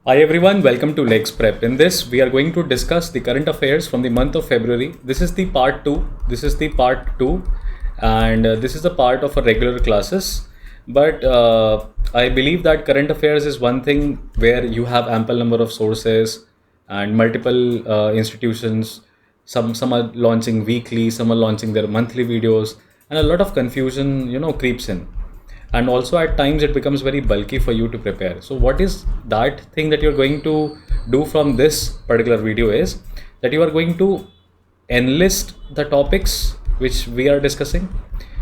Hi everyone, welcome to Lex Prep. In this, we are going to discuss the current affairs from the month of February. This is the part 2. And this is the part of our regular classes. But I believe that current affairs is one thing where you have ample number of sources and multiple institutions. Some are launching weekly, some are launching their monthly videos, and a lot of confusion, creeps in. And also at times it becomes very bulky for you to prepare. So what is that thing that you're going to do from this particular video is that you are going to enlist the topics which we are discussing.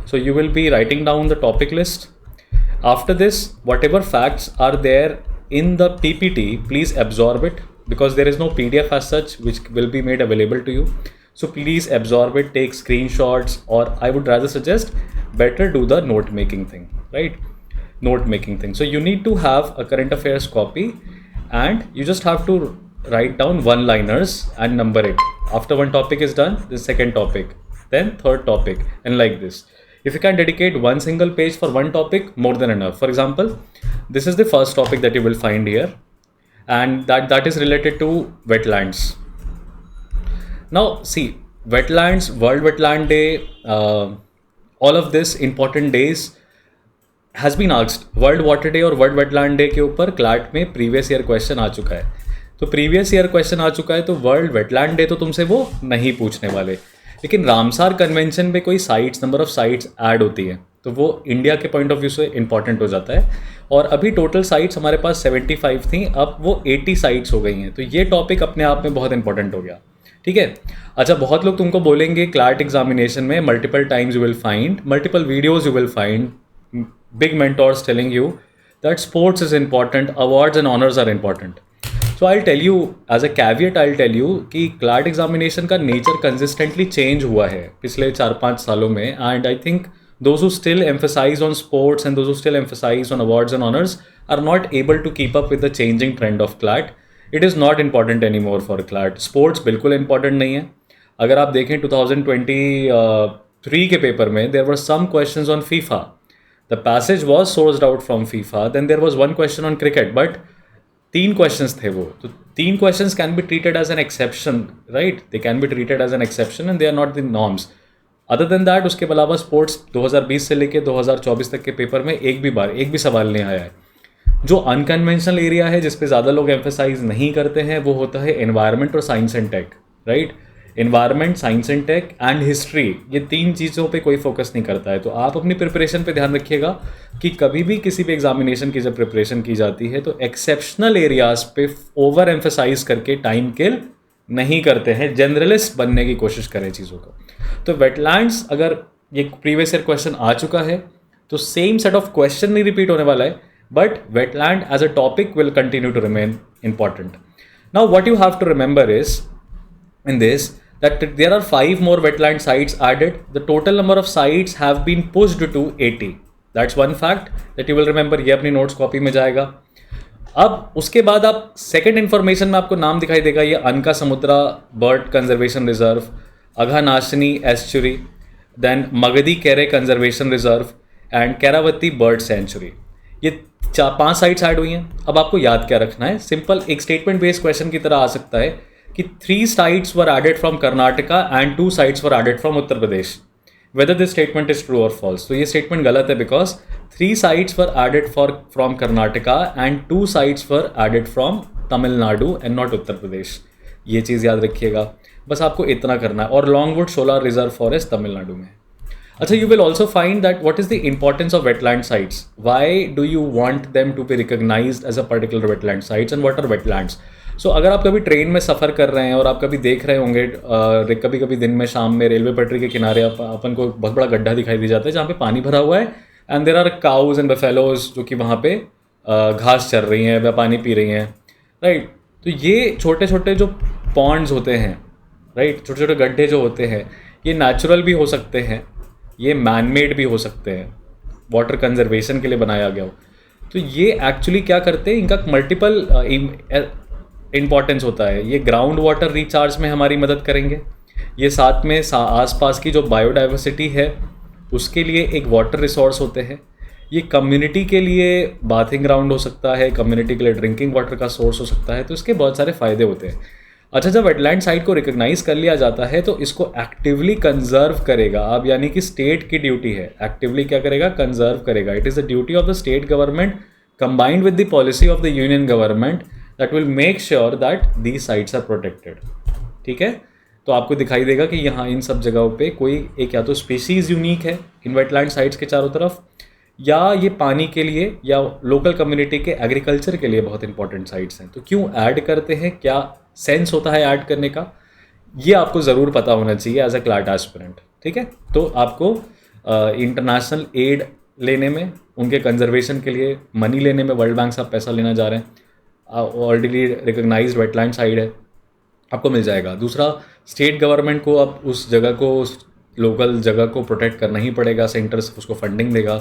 So you will be writing down the topic list. After this, whatever facts are there in the PPT, please absorb it, because there is no PDF as such which will be made available to you. So please absorb it, take screenshots, or I would rather suggest better do the note making thing, right? Note making thing. So you need to have a current affairs copy and you just have to write down one-liners and number it. After one topic is done, the second topic, then third topic, and like this. If you can dedicate one single page for one topic, more than enough. For example, this is the first topic that you will find here, and that is related to wetlands. Now see, wetlands, World Wetland Day, all of this important days has been asked. World water day और world wetland day के ऊपर CLAT में previous year question आ चुका है. तो previous year question आ चुका है, तो वर्ल्ड वेटलैंड डे तो तुमसे वो नहीं पूछने वाले. लेकिन रामसार कन्वेंशन में कोई sites, number of sites add होती है, तो वो इंडिया के पॉइंट ऑफ व्यू से इंपॉर्टेंट हो जाता है. और अभी टोटल साइट्स हमारे पास 75 थी, अब वो 80 साइट्स हो गई हैं. तो ये टॉपिक अपने आप में बहुत इंपॉर्टेंट हो गया. ठीक है. अच्छा, बहुत लोग तुमको बोलेंगे क्लैट एग्जामिनेशन में multiple times you will find, multiple videos you will find, big mentors telling you that sports is important, awards and honors are important. So I'll tell you, as a caveat I'll tell you कि CLAT examination का nature consistently change हुआ है पिछले 4-5 सालों में, and I think those who still emphasize on sports and those who still emphasize on awards and honors are not able to keep up with the changing trend of CLAT. It is not important anymore for CLAT. Sports बिल्कुल important नहीं है. अगर आप देखें 2023 के paper में there were some questions on FIFA. The passage was sourced out from FIFA. Then there was one question on cricket, but 3 questions थे वो. तो 3 questions can be treated as an exception, right? They can be treated as an exception and they are not the norms. Other than that, उसके अलावा sports 2020 से लेके 2024 तक के paper में एक भी सवाल नहीं आया है. जो अनकन्वेंशनल एरिया है जिस पे ज़्यादा लोग एम्फेसाइज नहीं करते हैं, वो होता है एनवायरनमेंट और science and tech, right? Environment, science and tech and history, ये 3 चीज़ों पे कोई फोकस नहीं करता है. तो आप अपनी प्रिपरेशन पे ध्यान रखिएगा कि कभी भी किसी भी एग्जामिनेशन की जब प्रिपरेशन की जाती है तो एक्सेप्शनल एरियाज पे ओवर एम्फेसाइज करके टाइम किल नहीं करते हैं. जनरलिस्ट बनने की कोशिश करें चीज़ों को. तो वेटलैंड्स, अगर ये प्रीवियस ईयर क्वेश्चन आ चुका है तो सेम सेट ऑफ क्वेश्चन नहीं रिपीट होने वाला है, but wetland as a topic will continue to remain important. Now what you have to remember is in this that there are 5 more wetland sites added. The total number of sites have been pushed to 80. That's one fact that you will remember. ये अपनी notes copy में जाएगा. अब उसके बाद आप second information में आपको नाम दिखाई देगा, ये Ankasamudra bird conservation reserve, Aghanashini estuary, then Magadi Kere conservation reserve and Kairavati bird sanctuary. ये 4-5 साइट्स ऐड हुई हैं. अब आपको याद क्या रखना है, सिंपल एक स्टेटमेंट बेस्ड क्वेश्चन की तरह आ सकता है कि 3 sites were added from Karnataka and 2 sites were added from Uttar Pradesh. Whether this statement is true or false. तो ये statement गलत है because 3 sites were added from Karnataka and 2 sites were added from Tamil Nadu and not Uttar Pradesh. ये चीज़ याद रखिएगा. बस आपको इतना करना है. और Longwood Solar Reserve Forest Tamil Nadu में. अच्छा, you will also find that what is the importance of wetland sites. Why do you want them to be recognized as a particular wetland sites and what are wetlands? So अगर आप कभी train में सफ़र कर रहे हैं और आप कभी देख रहे होंगे, कभी कभी दिन में शाम में रेलवे पटरी के किनारे अपन को बहुत बड़ा गड्ढा दिखाई दे जाता है जहाँ पे पानी भरा हुआ है, and there are cows and buffaloes जो कि वहाँ पे घास चर रही हैं, वह पानी पी रही हैं, राइट? तो ये छोटे छोटे जो पॉन्ड्स होते हैं, राइट, छोटे छोटे गड्ढे जो होते हैं, ये नेचुरल भी हो सकते हैं, ये मैनमेड भी हो सकते हैं, वाटर कंजर्वेशन के लिए बनाया गया हो. तो ये एक्चुअली क्या करते हैं, इनका मल्टीपल इंपॉर्टेंस होता है. ये ग्राउंड वाटर रिचार्ज में हमारी मदद करेंगे. ये साथ में आसपास की जो बायोडाइवर्सिटी है उसके लिए एक वाटर रिसोर्स होते हैं. ये कम्युनिटी के लिए बाथिंग ग्राउंड हो सकता है, कम्युनिटी के लिए ड्रिंकिंग वाटर का सोर्स हो सकता है, तो इसके बहुत सारे फ़ायदे होते हैं। अच्छा, जब वेटलैंड साइट को रिकॉग्नाइज कर लिया जाता है तो इसको एक्टिवली कंजर्व करेगा अब, यानी कि स्टेट की ड्यूटी है, एक्टिवली क्या करेगा, कंजर्व करेगा। It is the duty of the state government combined with the policy of the union government that will make sure that the sites are protected. ठीक है, तो आपको दिखाई देगा कि यहाँ इन सब जगहों पे कोई एक या तो स्पीसीज यूनिक है इन वेटलैंड साइट्स के चारों तरफ, या ये पानी के लिए या लोकल कम्युनिटी के एग्रीकल्चर के लिए बहुत इंपॉर्टेंट साइट्स हैं। तो क्यों ऐड करते हैं, क्या सेंस होता है ऐड करने का, ये आपको ज़रूर पता होना चाहिए एज अ क्लाट एस्पिरेंट। ठीक है, तो आपको इंटरनेशनल एड लेने में, उनके कंजर्वेशन के लिए मनी लेने में, वर्ल्ड बैंक से आप पैसा लेना जा रहे हैं, ऑलरेडी रिकॉग्नाइज्ड वेटलैंड साइट है, आपको मिल जाएगा। दूसरा, स्टेट गवर्नमेंट को अब उस जगह को, उस लोकल जगह को प्रोटेक्ट करना ही पड़ेगा, सेंटर उसको फंडिंग देगा।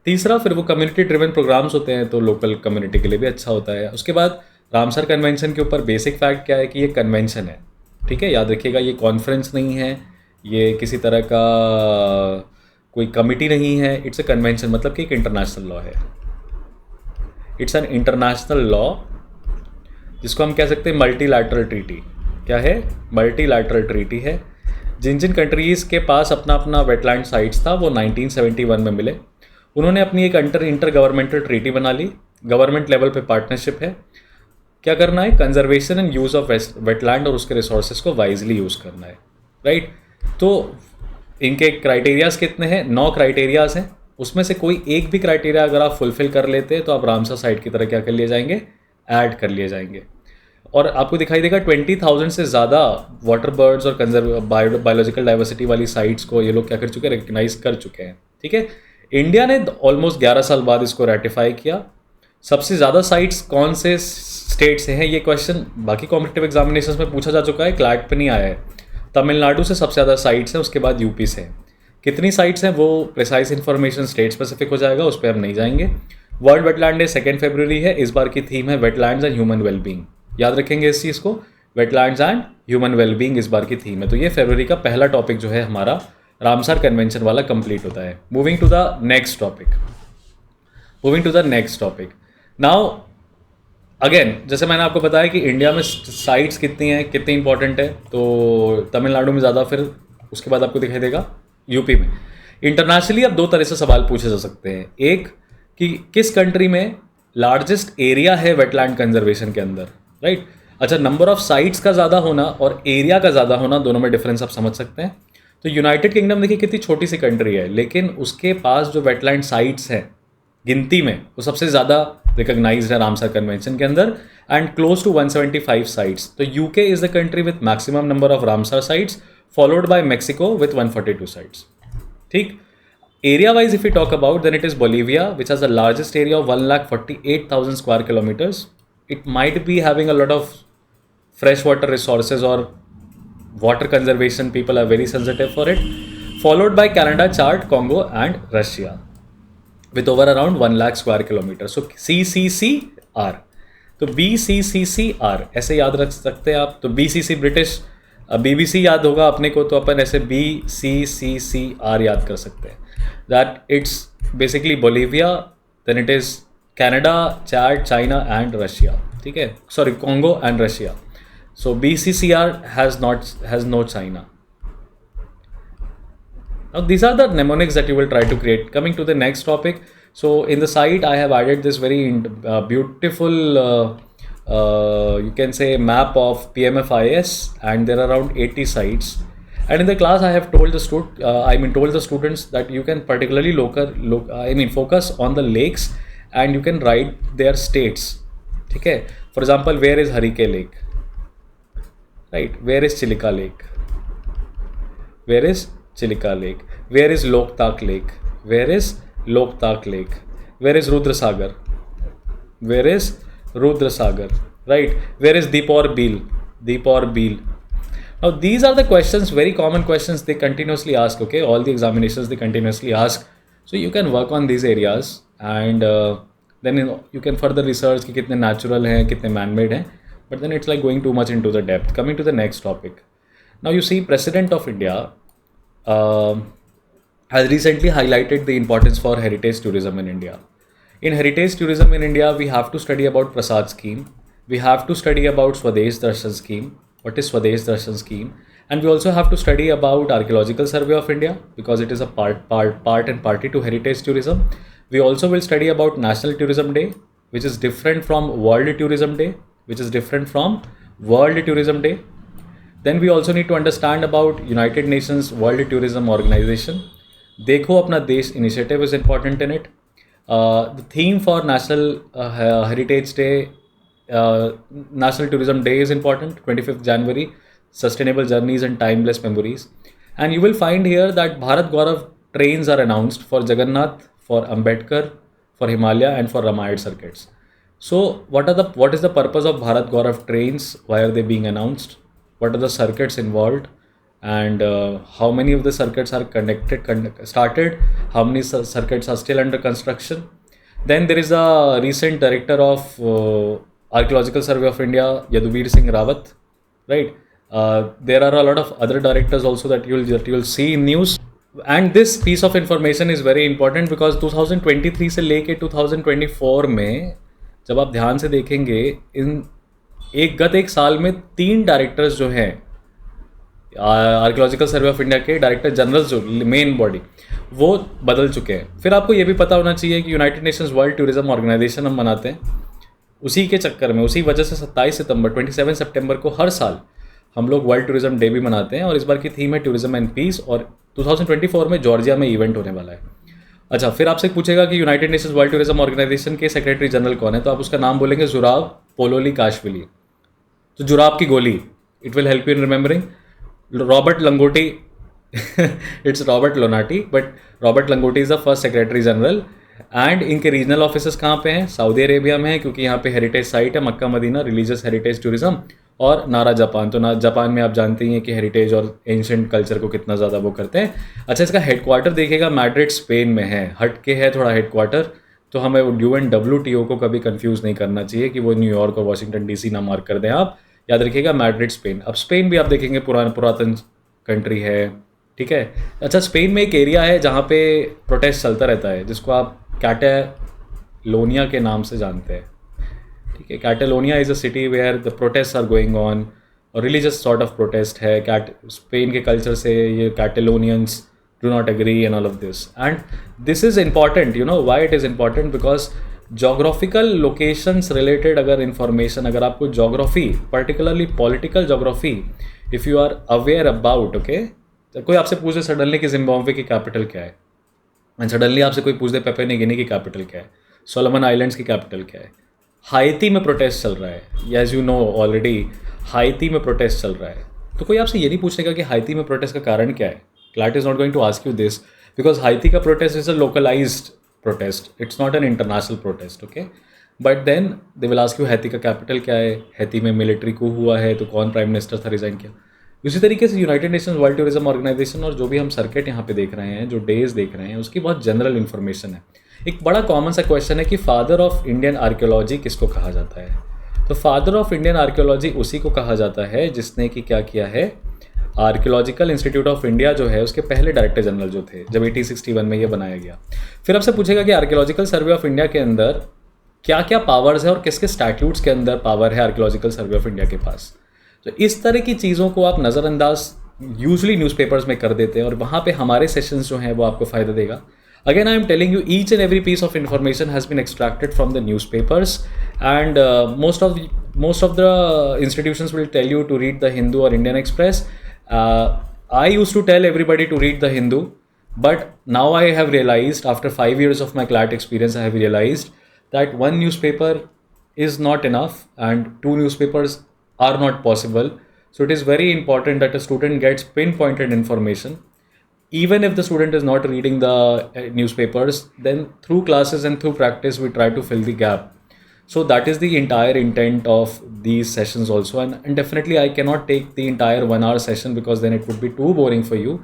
तीसरा, फिर वो कम्युनिटी ड्रिवन प्रोग्राम्स होते हैं तो लोकल कम्युनिटी के लिए भी अच्छा होता है। उसके बाद रामसर कन्वेंशन के ऊपर बेसिक फैक्ट क्या है कि ये कन्वेंशन है। ठीक है, याद रखिएगा, ये कॉन्फ्रेंस नहीं है, ये किसी तरह का कोई कमिटी नहीं है, इट्स अ कन्वेंशन, मतलब कि एक इंटरनेशनल लॉ है। इट्स एन इंटरनेशनल लॉ जिसको हम कह सकते हैं मल्टीलैटरल ट्रीटी। क्या है? मल्टीलैटरल ट्रीटी है। जिन जिन कंट्रीज़ के पास अपना अपना वेटलैंड साइट्स था वो 1971 में मिले, उन्होंने अपनी एक इंटर गवर्नमेंटल ट्रीटी बना ली, गवर्नमेंट लेवल पे पार्टनरशिप है। क्या करना है? Conservation and use of wetland और उसके रिसोर्सेज को वाइजली यूज़ करना है, राइट। तो इनके क्राइटेरियाज़ कितने हैं? 9 क्राइटेरियाज़ हैं। उसमें से कोई एक भी क्राइटेरिया अगर आप फुलफिल कर लेते हैं तो आप रामसर साइट की तरह क्या कर लिए जाएंगे? ऐड कर लिए जाएंगे। और आपको दिखाई देगा 20,000 से ज़्यादा वाटर बर्ड्स और बायोलॉजिकल डाइवर्सिटी वाली साइट्स को ये लोग क्या कर चुके हैं? रिकग्नाइज कर चुके हैं। ठीक है, इंडिया ने ऑलमोस्ट 11 साल बाद इसको रेटिफाई किया। सबसे ज़्यादा साइट्स कौन से स्टेट से हैं? ये क्वेश्चन बाकी कॉम्पिटिटिव एग्जामिनेशंस में पूछा जा चुका है, क्लैट पे नहीं आया है। तमिलनाडु से सबसे ज़्यादा साइट्स हैं, उसके बाद यूपी से। कितनी साइट्स हैं वो प्रिसाइज इन्फॉर्मेशन स्टेट स्पेसिफिक हो जाएगा, उस पर हम नहीं जाएंगे। वर्ल्ड वेटलैंड डे 2 फरवरी है। इस बार की थीम है वेटलैंड्स एंड ह्यूमन वेलबींग। याद रखेंगे इस चीज़ को, वेटलैंड्स एंड ह्यूमन वेलबींग इस बार की थीम है। तो ये फरवरी का पहला टॉपिक जो है हमारा रामसर कन्वेंशन वाला कंप्लीट होता है। Moving to the next topic now again, जैसे मैंने आपको बताया कि इंडिया में साइट्स कितनी हैं, कितनी इंपॉर्टेंट है, तो तमिलनाडु में ज़्यादा, फिर उसके बाद आपको दिखाई देगा यूपी में। इंटरनेशनली अब 2 तरह से सवाल पूछे जा सकते हैं। एक कि किस कंट्री में लार्जेस्ट एरिया है वेटलैंड कंजर्वेशन के अंदर, राइट। अच्छा, नंबर ऑफ साइट्स का ज़्यादा होना और एरिया का ज़्यादा होना, दोनों में डिफरेंस आप समझ सकते हैं। तो यूनाइटेड किंगडम देखिए कितनी छोटी सी कंट्री है, लेकिन उसके पास जो वेटलैंड साइट्स हैं गिनती में वो सबसे ज़्यादा रिकॉग्नाइज्ड है रामसर कन्वेंशन के अंदर, एंड क्लोज टू 175 साइट्स। तो UK is the country with maximum number of Ramsar sites, followed by Mexico with 142 sites. ठीक, area wise if you talk about, then it is Bolivia which has the largest area of 1,48,000 square kilometres. It might be having a lot of freshwater resources or water conservation. People are very sensitive for it. Followed by Canada, Chad, Congo and Russia with over around 1 lakh square kilometers. So CCCR. तो BCCCR ऐसे याद रख सकते हैं आप। तो BCC British, BBC याद होगा अपने को, तो अपन ऐसे BCCCR याद कर सकते हैं। That it's basically Bolivia, then it is Canada, Chad, China and Russia. ठीक है, sorry, Congo and Russia. So BCCR has no China. Now these are the mnemonics that you will try to create. Coming to the next topic, so in the site I have added this very beautiful you can say map of PMFIS, and there are around 80 sites. And in the class I have told the students that you can particularly focus on the lakes and you can write their states. ठीक है, for example, where is Harike Lake, right? Where is Chilika Lake? Where is Chilika Lake? Where is Loktak Lake? Where is Loktak Lake? Where is Rudra Sagar? Where is Rudra Sagar? Right? Where is Deepor Beel? Deepor Beel. Now these are the questions, very common questions they continuously ask. Okay, all the examinations they continuously ask. So you can work on these areas and then you can further research कि कितने natural हैं, कितने man-made हैं. But then it's like going too much into the depth. Coming to the next topic. Now you see, President of India has recently highlighted the importance for heritage tourism in India. In heritage tourism in India, we have to study about Prasad scheme. We have to study about Swadesh Darshan scheme. What is Swadesh Darshan scheme? And we also have to study about Archaeological Survey of India because it is a part and party to heritage tourism. We also will study about National Tourism Day, which is different from World Tourism Day, which is different from World Tourism Day. Then we also need to understand about United Nations World Tourism Organization. Dekho Apna Desh initiative is important in it. The theme for National Heritage Day, National Tourism Day is important, 25th January, Sustainable Journeys and Timeless Memories. And you will find here that Bharat Gaurav trains are announced for Jagannath, for Ambedkar, for Himalaya and for Ramayana circuits. So what is the purpose of Bharat Gaurav trains? Why are they being announced? What are the circuits involved? And how many of the circuits are started? How many circuits are still under construction? Then there is a recent director of Archaeological Survey of India, Yaduvir Singh Rawat, right? There are a lot of other directors also that you will see in news. And this piece of information is very important because 2023 से लेके 2024 में जब आप ध्यान से देखेंगे गत एक साल में 3 डायरेक्टर्स जो हैं आर्कियोलॉजिकल सर्वे ऑफ इंडिया के डायरेक्टर जनरल जो मेन बॉडी वो बदल चुके हैं. फिर आपको ये भी पता होना चाहिए कि United Nations World Tourism Organization हम मनाते हैं. उसी के चक्कर में उसी वजह से 27 सितंबर को हर साल हम लोग वर्ल्ड टूरिज्म डे भी मनाते हैं और इस बार की थीम है टूरिज्म एंड पीस और 2024 में जॉर्जिया में इवेंट होने वाला है. अच्छा, फिर आपसे पूछेगा कि United Nations World Tourism Organization के सेक्रेटरी जनरल कौन है, तो आप उसका नाम बोलेंगे जुराव पोलोलिकाश्विली. तो जुराव की गोली, it will help you in remembering. Robert लंगोटी इट्स रॉबर्ट लोनाटी, बट रॉबर्ट लंगोटी is the first secretary general. And इनके रीजनल ऑफिसेस कहाँ पे हैं? सऊदी अरेबिया में है, क्योंकि यहाँ पे हेरिटेज साइट है Mecca Medina, religious heritage tourism. और नारा जापान, तो जापान में आप जानते ही हैं कि हेरिटेज और एंशेंट कल्चर को कितना ज़्यादा वो करते हैं. अच्छा, इसका हेडक्वार्टर देखिएगा मैड्रिड स्पेन में है, हट के है थोड़ा हेडक्वार्टर. तो हमें UNWTO को कभी कंफ्यूज नहीं करना चाहिए कि वो न्यूयॉर्क और वाशिंगटन DC ना मार्क कर दें. आप याद रखिएगा मैड्रिड स्पेन. अब स्पेन भी आप देखेंगे पुरातन कंट्री है, ठीक है. अच्छा, स्पेन में एक एरिया है जहाँ पे प्रोटेस्ट चलता रहता है जिसको आप कैटेलोनिया के नाम से जानते हैं, ठीक है. Catalonia is a city where the protest are going on और रिलीजियस सॉर्ट ऑफ प्रोटेस्ट है. स्पेन के कल्चर से ये Catalonians do not agree and all of this. And this is important, you know why it is important, because geographical locations related अगर information, अगर आपको geography, particularly political geography, if you are aware about, okay. तो कोई आपसे पूछे suddenly कि Zimbabwe की capital क्या है, एंड सडनली आपसे कोई पूछ दे पेपुआ न्यू गिनी की कैपिटल क्या है, सोलोमन आइलैंड्स की कैपिटल क्या है. हाइती में प्रोटेस्ट चल रहा है, as you know already Haiti में प्रोटेस्ट चल रहा है. तो कोई आपसे ये नहीं पूछेगा कि हाइती में प्रोटेस्ट का कारण क्या है. CLAT is not going to ask you this because Haiti का protest is a localised protest, it's not an international protest, okay. But then they will ask you Haiti का कैपिटल क्या है, हैती में military coup हुआ है तो कौन prime minister था, रिजाइन किया. उसी तरीके से United Nations World Tourism Organization और जो भी हम सर्किट यहाँ पे देख रहे हैं, जो डेज देख रहे हैं, उसकी बहुत जनरल इन्फॉर्मेशन है. एक बड़ा कॉमन सा क्वेश्चन है कि फादर ऑफ इंडियन आर्कियोलॉजी किसको कहा जाता है. तो फादर ऑफ इंडियन आर्कियोलॉजी उसी को कहा जाता है जिसने कि क्या किया है, आर्कियोलॉजिकल इंस्टीट्यूट ऑफ इंडिया जो है उसके पहले डायरेक्टर जनरल जो थे जब 1861 में ये बनाया गया. फिर आपसे पूछेगा कि आर्कियोलॉजिकल सर्वे ऑफ इंडिया के अंदर क्या क्या पावर्स है और किसके स्टैट्यूट्स के अंदर पावर है आर्कियोलॉजिकल सर्वे ऑफ इंडिया के पास. तो इस तरह की चीज़ों को आप नज़रअंदाज यूजली न्यूज़पेपर्स में कर देते हैं और वहाँ पे हमारे सेशंस जो हैं वो आपको फ़ायदा देगा. Again, I am telling you, each and every piece of information has been extracted from the newspapers, and most of the institutions will tell you to read the Hindu or Indian Express. I used to tell everybody to read the Hindu, but now I have realized, after 5 years of my CLAT experience, I have realized that one newspaper is not enough and 2 newspapers are not possible. So it is very important that a student gets pinpointed information. Even if the student is not reading the newspapers, then through classes and through practice, we try to fill the gap. So that is the entire intent of these sessions also. And definitely I cannot take the entire 1 hour session because then it would be too boring for you.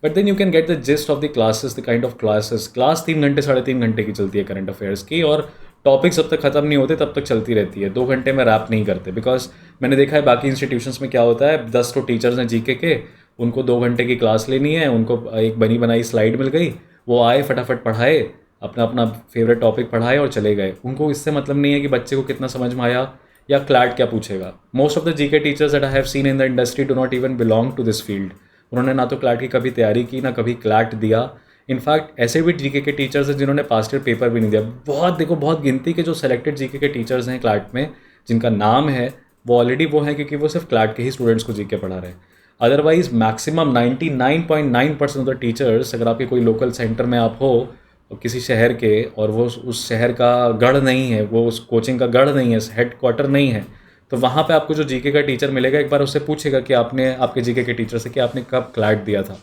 But then you can get the gist of the classes, the kind of classes. Class 3 घंटे 3.5 घंटे की चलती है current affairs की, और topic जब तक ख़त्म नहीं होते तब तक चलती रहती है. 2 घंटे में रैप नहीं करते, बिकॉज मैंने देखा है बाकी इंस्टीट्यूशंस में क्या होता है, 10 तो टीचर्स हैं जीके के उनको 2 घंटे की क्लास लेनी है, उनको एक बनी बनाई स्लाइड मिल गई, वो आए फटाफट पढ़ाए, अपना अपना फेवरेट टॉपिक पढ़ाए और चले गए। उनको इससे मतलब नहीं है कि बच्चे को कितना समझ में आया या क्लैट क्या पूछेगा। Most of the GK teachers that I have seen in the industry do not even belong to this field. उन्होंने ना तो क्लैट की कभी तैयारी की, ना कभी क्लैट दिया। इनफैक्ट ऐसे भी जीके के टीचर्स हैं जिन्होंने पास्ट ईयर पेपर भी नहीं दिया। बहुत देखो, बहुत गिनती के जो सेलेक्टेड जीके के टीचर्स हैं क्लैट में जिनका नाम है, वो ऑलरेडी वो हैं क्योंकि वो सिर्फ क्लैट के ही स्टूडेंट्स को जीके पढ़ा रहे हैं। Otherwise maximum 99.9% of the teachers, अगर आपके कोई लोकल सेंटर में आप हो किसी शहर के, और वो उस शहर का गढ़ नहीं है, वो उस कोचिंग का गढ़ नहीं है, हेड क्वार्टर नहीं है, तो वहाँ पे आपको जो जीके का टीचर मिलेगा एक बार उससे पूछेगा कि आपने आपके जीके के टीचर से कि आपने कब क्लैट दिया था।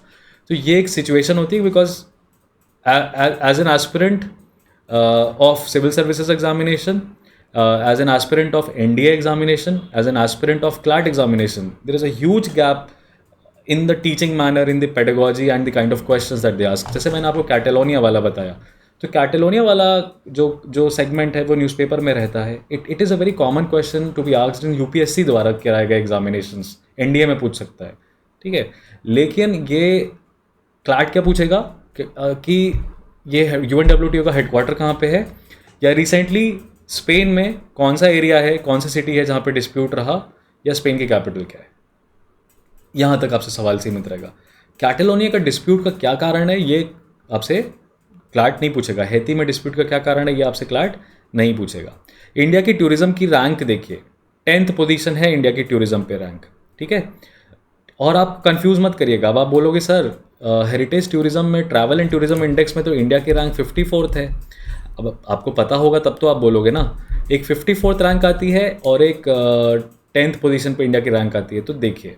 तो ये एक सिचुएशन होती है because as an aspirant of civil services examination, as an aspirant of NDA examination, as an aspirant of CLAT examination, there is a huge gap in the teaching manner, in the pedagogy and the kind of questions that they ask. जैसे मैंने आपको Catalonia वाला बताया, तो Catalonia वाला जो segment है वो न्यूज़पेपर में रहता है। It is a very common question to be asked in UPSC द्वारा कराए गए एग्जामिनेशंस, एनडीए में पूछ सकता है, ठीक है। लेकिन ये क्लैट क्या पूछेगा कि ये यूएनडब्ल्यूटीओ का हेडक्वार्टर कहाँ पे है, या रिसेंटली स्पेन में कौन सा एरिया है, कौन सी सिटी है जहाँ पे डिस्प्यूट रहा, या स्पेन की कैपिटल क्या है। यहाँ तक आपसे सवाल सीमित रहेगा। कैटेलोनिया का डिस्प्यूट का क्या कारण है ये आपसे क्लैट नहीं पूछेगा। हैती में डिस्प्यूट का क्या कारण है ये आपसे क्लैट नहीं पूछेगा। इंडिया की टूरिज्म की रैंक देखिए, 10th पोजीशन है इंडिया की टूरिज्म पे रैंक, ठीक है। और आप कंफ्यूज मत करिएगा, अब आप बोलोगे सर हेरिटेज टूरिज्म में, ट्रैवल एंड टूरिज्म इंडेक्स में तो इंडिया की रैंक 54th है। अब आपको पता होगा तब तो आप बोलोगे ना, एक 54th रैंक आती है और एक 10th पोजीशन पे इंडिया की रैंक आती है। तो देखिए,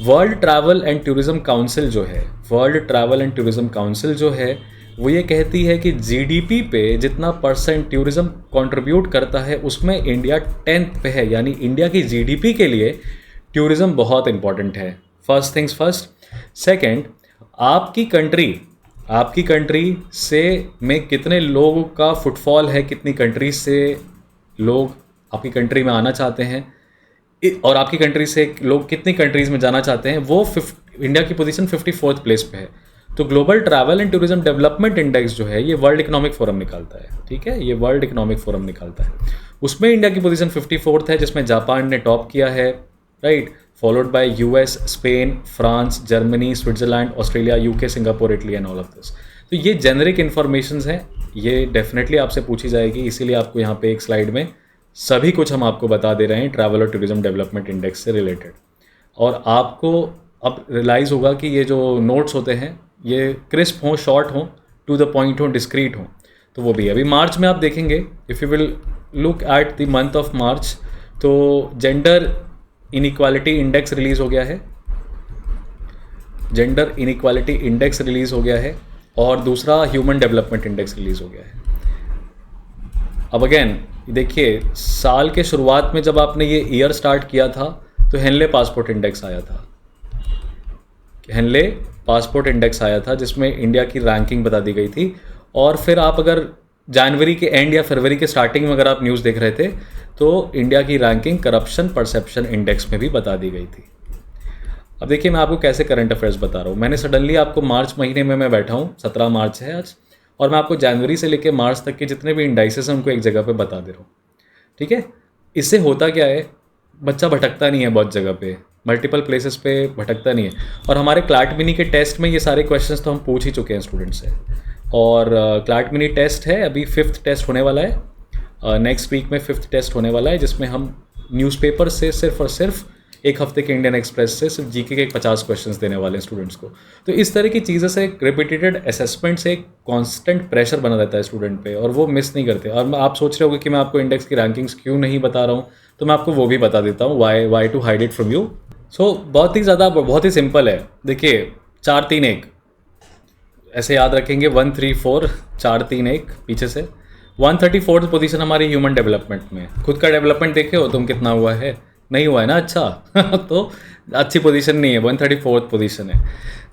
world travel and tourism council जो है, world travel and tourism council जो है, वो ये कहती है कि जीडीपी पे जितना परसेंट टूरिज्म कंट्रीब्यूट करता है उसमें इंडिया 10th पे है। यानी इंडिया की जीडीपी के लिए टूरिज्म बहुत इंपॉर्टेंट है। First things first. सेकंड, आपकी कंट्री से में कितने लोगों का फुटफॉल है, कितनी कंट्रीज से लोग आपकी कंट्री में आना चाहते हैं, और आपकी कंट्री से लोग कितनी कंट्रीज़ में जाना चाहते हैं, वो इंडिया की पोजीशन 54th प्लेस पे है। तो global travel and tourism development index जो है ये वर्ल्ड इकोनॉमिक फोरम निकालता है, ठीक है, ये वर्ल्ड इकोनॉमिक फोरम निकालता है। उसमें इंडिया की पोजीशन 54th है, जिसमें जापान ने टॉप किया है, right, followed by US, Spain, France, Germany, Switzerland, Australia, UK, Singapore, Italy and all of this. तो ये जेनरिक इन्फॉर्मेशंस हैं, ये डेफिनेटली आपसे पूछी जाएगी, इसीलिए आपको यहाँ पे एक स्लाइड में सभी कुछ हम आपको बता दे रहे हैं ट्रैवल और टूरिज्म डेवलपमेंट इंडेक्स से रिलेटेड। और आपको अब रियलाइज़ होगा कि ये जो नोट्स होते हैं ये क्रिस्प हों, शॉर्ट हों, टू द पॉइंट हों, डिस्क्रीट हों, तो वो भी अभी मार्च में आप देखेंगे। If you will look at the month of March, तो जेंडर इनइक्वालिटी इंडेक्स रिलीज़ हो गया है, जेंडर इनइक्वालिटी इंडेक्स रिलीज़ हो गया है, और दूसरा ह्यूमन डेवलपमेंट इंडेक्स रिलीज़ हो गया है। अब अगेन देखिए, साल के शुरुआत में जब आपने ये ईयर स्टार्ट किया था तो हेनले पासपोर्ट इंडेक्स आया था, हेनले पासपोर्ट इंडेक्स आया था जिसमें इंडिया की रैंकिंग बता दी गई थी। और फिर आप अगर जनवरी के एंड या फरवरी के स्टार्टिंग में अगर आप न्यूज़ देख रहे थे तो इंडिया की रैंकिंग करप्शन परसेप्शन इंडेक्स में भी बता दी गई थी। अब देखिए, मैं आपको कैसे करंट अफेयर्स बता रहा हूँ। मैंने सडनली आपको मार्च महीने में मैं बैठा हूँ, 17 मार्च है आज, और मैं आपको जनवरी से लेकर मार्च तक के जितने भी इंडाइसेस हैं उनको एक जगह पे बता दे रहा हूँ, ठीक है। इससे होता क्या है, बच्चा भटकता नहीं है बहुत जगह पे, मल्टीपल प्लेसेस पे भटकता नहीं है। और हमारे क्लैट मिनी के टेस्ट में ये सारे क्वेश्चंस तो हम पूछ ही चुके हैं स्टूडेंट से। और क्लैट मिनी टेस्ट है, अभी 5th टेस्ट होने वाला है, नेक्स्ट वीक में 5th टेस्ट होने वाला है, जिसमें हम न्यूज़पेपर से सिर्फ और सिर्फ एक हफ्ते के इंडियन एक्सप्रेस से सिर्फ जीके के 50 क्वेश्चंस देने वाले हैं स्टूडेंट्स को। तो इस तरह की चीज़ों से रिपीटेड असेसमेंट से एक कांस्टेंट प्रेशर बना रहता है स्टूडेंट पे, और वो मिस नहीं करते। और आप सोच रहे होगे कि मैं आपको इंडेक्स की रैंकिंग्स क्यों नहीं बता रहा हूँ, तो मैं आपको वो भी बता देता हूँ, why to hide it from you. So बहुत ही सिंपल है। देखिए, 4 3 1 ऐसे याद रखेंगे, 1 3 4 4 3 1 पीछे से। 134th पोजीशन हमारी ह्यूमन डेवलपमेंट में। खुद का डेवलपमेंट देखे हो तुम कितना हुआ है, नहीं हुआ है ना, अच्छा तो अच्छी पोजीशन नहीं है, 134th पोजीशन है।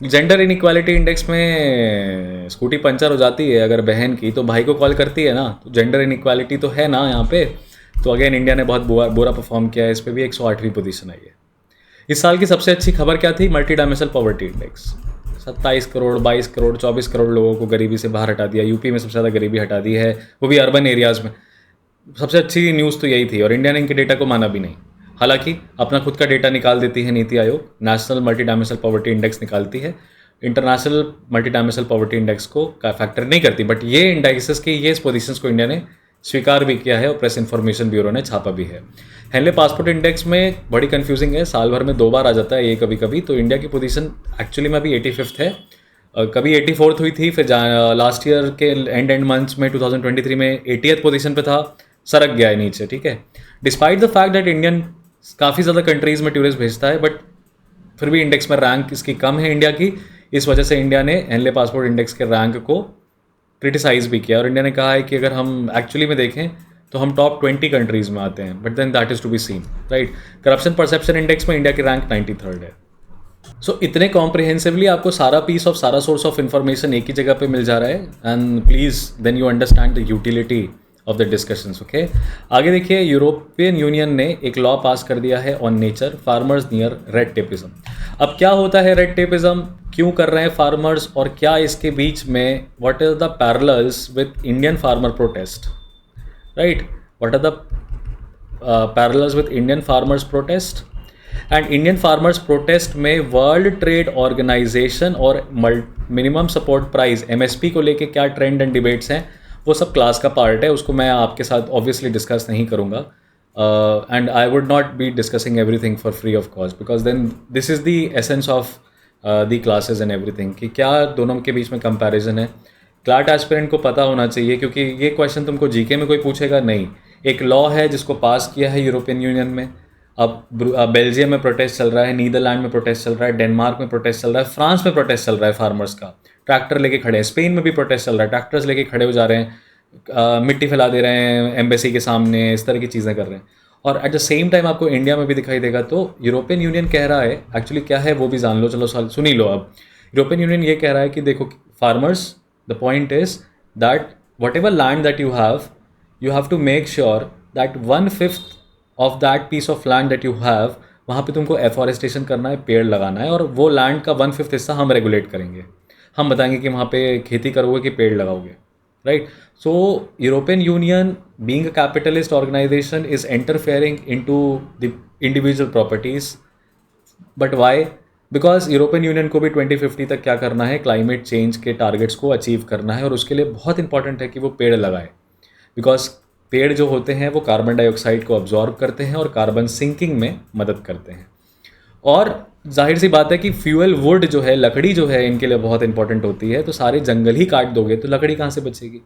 जेंडर इनइक्वालिटी इंडेक्स में स्कूटी पंचर हो जाती है अगर बहन की, तो भाई को कॉल करती है ना, तो जेंडर इनइक्वालिटी तो है ना यहाँ पे। तो अगेन इंडिया ने बहुत बुरा परफॉर्म किया है, इस पर भी 108वीं पोजीशन आई है। इस साल की सबसे अच्छी खबर क्या थी? Multi dimensional poverty index 27 crore, 22 crore, 24 crore लोगों को गरीबी से बाहर हटा दिया। यूपी में सबसे ज़्यादा गरीबी हटा दी है, वो भी अर्बन एरियाज़ में। सबसे अच्छी न्यूज़ तो यही थी, और इंडिया ने इनके डेटा को माना भी नहीं। हालांकि अपना खुद का डेटा निकाल देती है NITI Aayog, national multi dimensional poverty index निकालती है, international multi dimensional poverty index को फैक्टर नहीं करती। बट ये इंडेक्सेस के ये पोजीशंस को इंडिया ने स्वीकार भी किया है और प्रेस इन्फॉर्मेशन ब्यूरो ने छापा भी है। हेनले पासपोर्ट इंडेक्स में बड़ी कंफ्यूजिंग है, साल भर में 2 बार आ जाता है ये कभी कभी। तो इंडिया की पोजीशन एक्चुअली में अभी 85th है, कभी 84th हुई थी, फिर लास्ट ईयर के एंड मंथ्स में 2023 में 80th पोजीशन पे था, सरक गया है नीचे। ठीक है, despite the fact that Indian काफ़ी ज़्यादा कंट्रीज़ में टूरिस्ट भेजता है, बट फिर भी इंडेक्स में रैंक इसकी कम है इंडिया की। इस वजह से इंडिया ने हेनले पासपोर्ट इंडेक्स के रैंक को क्रिटिसाइज़ भी किया, और इंडिया ने कहा है कि अगर हम एक्चुअली में देखें तो हम टॉप 20 कंट्रीज़ में आते हैं, but then that is to be seen, right. Corruption perception index में इंडिया की रैंक 93rd है। सो इतने कॉम्प्रिहेंसिवली आपको सारा पीस ऑफ सारा सोर्स ऑफ इन्फॉर्मेशन एक ही जगह पे मिल जा रहा है, and please then you understand the utility of the discussions. Okay, आगे देखिए, यूरोपियन यूनियन ने एक लॉ पास कर दिया है on nature, farmers near red tapism. अब क्या होता है रेड टेपिज्म, क्यों कर रहे हैं फार्मर्स, और क्या इसके बीच में what is the parallels with Indian farmer protest, right, what are the parallels with Indian farmers protest and Indian farmers protest में वर्ल्ड ट्रेड ऑर्गेनाइजेशन और मिनिमम सपोर्ट प्राइस MSP को लेके क्या ट्रेंड एंड डिबेट्स हैं, वो सब class का part है, उसको मैं आपके साथ ऑब्वियसली डिस्कस नहीं करूँगा, and I would not be discussing everything for free of cost, because then this is the essence of the classes and everything, कि क्या दोनों के बीच में कंपैरिजन है। क्लाट एस्पिरेंट को पता होना चाहिए, क्योंकि ये क्वेश्चन तुमको जीके में कोई पूछेगा नहीं। एक लॉ है जिसको पास किया है यूरोपियन यूनियन में, अब बेल्जियम में प्रोटेस्ट चल रहा है, नीदरलैंड में प्रोटेस्ट चल रहा है, डेनमार्क में प्रोटेस्ट चल रहा है, फ्रांस में प्रोटेस्ट चल रहा है, फार्मर्स का ट्रैक्टर लेके खड़े हैं, स्पेन में भी प्रोटेस्ट चल रहा है, ट्रैक्टर्स लेके खड़े हो जा रहे हैं, मिट्टी फैला दे रहे हैं एम्बेसी के सामने, इस तरह की चीज़ें कर रहे हैं। और एट द सेम टाइम आपको इंडिया में भी दिखाई देगा। तो यूरोपियन यूनियन कह रहा है, एक्चुअली क्या है वो भी जान लो, चलो सुन ही लो। अब यूरोपियन यूनियन ये कह रहा है कि देखो farmers, the point is that whatever land that you have to make sure that 1/5 of that piece of land that you have, वहाँ पे तुमको एफॉरेस्टेशन करना है, पेड़ लगाना है, और वो लैंड का 1/5 हिस्सा हम रेगुलेट करेंगे, हम बताएंगे कि वहाँ पे खेती करोगे कि पेड़ लगाओगे, right. So European Union being a capitalist organisation is interfering into the individual properties, but why? Because European Union को भी 2050 तक क्या करना है, क्लाइमेट चेंज के टारगेट्स को अचीव करना है, और उसके लिए बहुत इंपॉर्टेंट है कि वो पेड़ लगाए, बिकॉज पेड़ जो होते हैं वो कार्बन डाइऑक्साइड को अब्जॉर्ब करते हैं और कार्बन सिंकिंग में मदद करते हैं। और जाहिर सी बात है कि फ्यूल वुड जो है, लकड़ी जो है, इनके लिए बहुत इंपॉर्टेंट होती है। तो सारे जंगल ही काट दोगे तो लकड़ी कहाँ से बचेगी?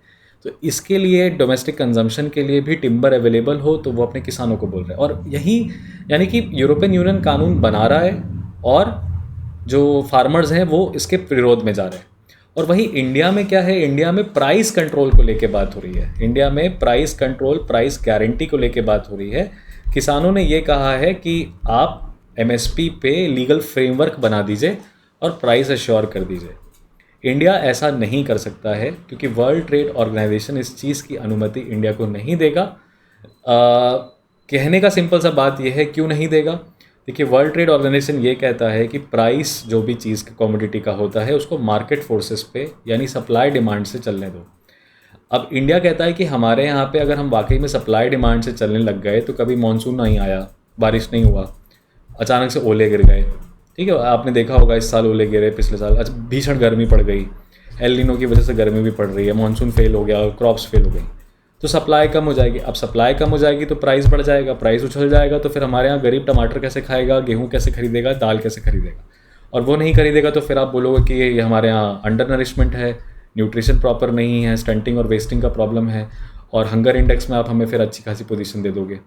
तो इसके लिए डोमेस्टिक कंजम्पशन के लिए भी टिम्बर अवेलेबल हो, तो वो अपने किसानों को बोल रहे हैं। और यही यानी कि यूरोपियन यूनियन कानून बना रहा है और जो फार्मर्स हैं वो इसके विरोध में जा रहे हैं। और वही इंडिया में क्या है, इंडिया में प्राइस कंट्रोल को लेके बात हो रही है, इंडिया में प्राइस कंट्रोल, प्राइस गारंटी को लेके बात हो रही है। किसानों ने ये कहा है कि आप MSP पे लीगल फ्रेमवर्क बना दीजिए और प्राइस एश्योर कर दीजिए। इंडिया ऐसा नहीं कर सकता है क्योंकि वर्ल्ड ट्रेड ऑर्गेनाइजेशन इस चीज़ की अनुमति इंडिया को नहीं देगा। कहने का सिंपल सा बात यह है, क्यों नहीं देगा? देखिए, वर्ल्ड ट्रेड ऑर्गेनाइजेशन ये कहता है कि प्राइस जो भी चीज़ का, कमोडिटी का होता है, उसको मार्केट फोर्सेस पे यानी सप्लाई डिमांड से चलने दो। अब इंडिया कहता है कि हमारे यहाँ पे अगर हम वाकई में सप्लाई डिमांड से चलने लग गए तो कभी मानसून नहीं आया, बारिश नहीं हुआ, अचानक से ओले गिर गए, ठीक है, आपने देखा होगा इस साल ओले गिरे, पिछले साल भीषण गर्मी पड़ गई, एल नीनो की वजह से गर्मी भी पड़ रही है, मानसून फेल हो गया और क्रॉप्स फेल हो गई, तो सप्लाई कम हो जाएगी। अब सप्लाई कम हो जाएगी तो प्राइस बढ़ जाएगा, प्राइस उछल जाएगा, तो फिर हमारे यहाँ गरीब टमाटर कैसे खाएगा, गेहूँ कैसे खरीदेगा, दाल कैसे खरीदेगा? और वो नहीं खरीदेगा तो फिर आप बोलोगे कि ये हमारे यहाँ अंडर नरिशमेंट है, न्यूट्रिशन प्रॉपर नहीं है, स्टंटिंग और वेस्टिंग का प्रॉब्लम है, और हंगर इंडेक्स में आप हमें फिर अच्छी खासी पोजीशन दे दोगे।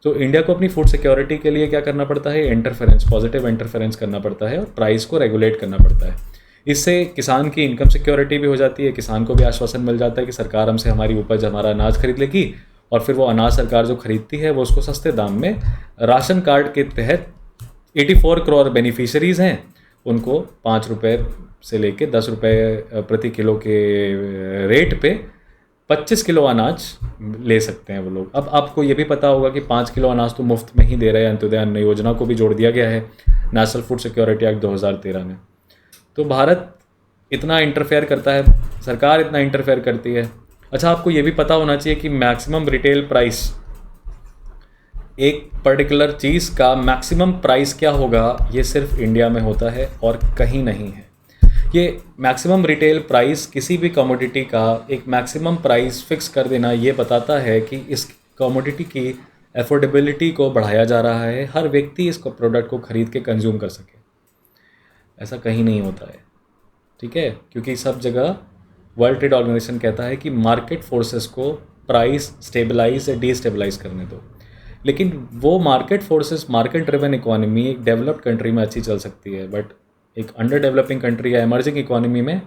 तो इंडिया को अपनी फूड सिक्योरिटी के लिए क्या करना पड़ता है? इंटरफेरेंस, पॉजिटिव इंटरफेरेंस करना पड़ता है और प्राइस को रेगुलेट करना पड़ता है। इससे किसान की इनकम सिक्योरिटी भी हो जाती है, किसान को भी आश्वासन मिल जाता है कि सरकार हमसे हमारी उपज, हमारा अनाज खरीद लेगी, और फिर वो अनाज सरकार जो खरीदती है वो उसको सस्ते दाम में, राशन कार्ड के तहत 84 करोड़ बेनिफिशरीज़ हैं, उनको 5 रुपये से लेके 10 रुपये प्रति किलो के रेट पे 25 किलो अनाज ले सकते हैं वो लोग। अब आपको ये भी पता होगा कि 5 किलो अनाज तो मुफ्त में ही दे रहे हैं, अंत्योदय अन्न योजना को भी जोड़ दिया गया है। नेशनल फूड सिक्योरिटी एक्ट 2013 ने। तो भारत इतना इंटरफेयर करता है, सरकार इतना इंटरफेयर करती है। अच्छा, आपको ये भी पता होना चाहिए कि मैक्सिमम रिटेल प्राइस, एक पर्टिकुलर चीज़ का मैक्सिमम प्राइस क्या होगा, ये सिर्फ इंडिया में होता है और कहीं नहीं है। ये मैक्सिमम रिटेल प्राइस किसी भी कमोडिटी का एक मैक्सिमम प्राइस फिक्स कर देना, ये बताता है कि इस कमोडिटी की एफोर्डेबिलिटी को बढ़ाया जा रहा है, हर व्यक्ति इस प्रोडक्ट को खरीद के कंज्यूम कर सके। ऐसा कहीं नहीं होता है, ठीक है, क्योंकि सब जगह वर्ल्ड ट्रेड ऑर्गेनाइजेशन कहता है कि मार्केट फोर्सेस को प्राइस स्टेबलाइज या डीस्टेबलाइज करने दो। लेकिन वो market forces, market driven economy एक डेवलप्ड कंट्री में अच्छी चल सकती है, बट एक अंडर डेवलपिंग कंट्री या एमर्जिंग इकोनॉमी में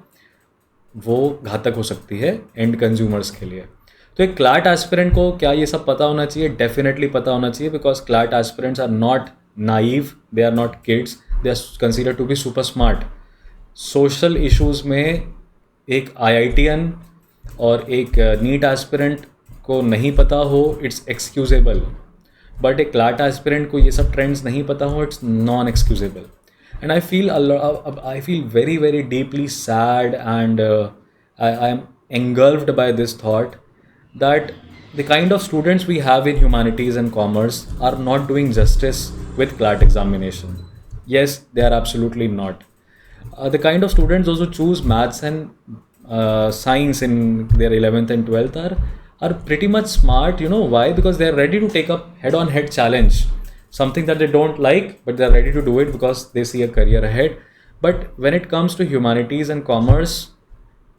वो घातक हो सकती है एंड कंज्यूमर्स के लिए। तो एक क्लैट एस्पिरेंट को क्या ये सब पता होना चाहिए? डेफिनेटली पता होना चाहिए, because CLAT aspirants are not naive, they are not kids, they are considered to be super smart. Social issues में एक IITian और एक नीट एस्पिरेंट को नहीं पता हो, इट्स एक्सक्यूजेबल, बट एक क्लैट एस्पिरेंट को ये सब ट्रेंड्स नहीं पता हो, it's non excusable. And I feel very, very deeply sad, and I am engulfed by this thought that the kind of students we have in humanities and commerce are not doing justice with CLAT examination. Yes, they are absolutely not. The kind of students those who choose maths and science in their 11th and 12th are pretty much smart. You know why? Because they are ready to take up head-on-head challenge. Something that they don't like, but they're ready to do it because they see a career ahead. But when it comes to humanities and commerce,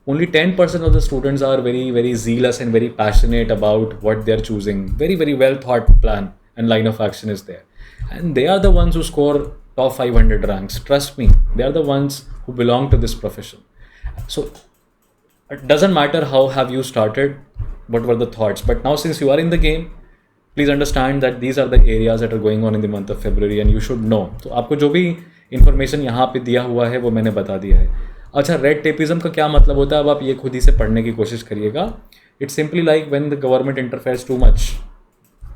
only 10% of the students are very, very zealous and very passionate about what they're choosing. Very, very well thought plan and line of action is there. And they are the ones who score top 500 ranks. Trust me, they are the ones who belong to this profession. So it doesn't matter how have you started, what were the thoughts. But now since you are in the game, please understand that these are the areas that are going on in the month of February and you should know. तो आपको जो भी information यहाँ पे दिया हुआ है वो मैंने बता दिया है। अच्छा, रेड टेपिज्म का क्या मतलब होता है? अब आप ये खुद ही से पढ़ने की कोशिश करिएगा। It's simply like when the government interferes too much,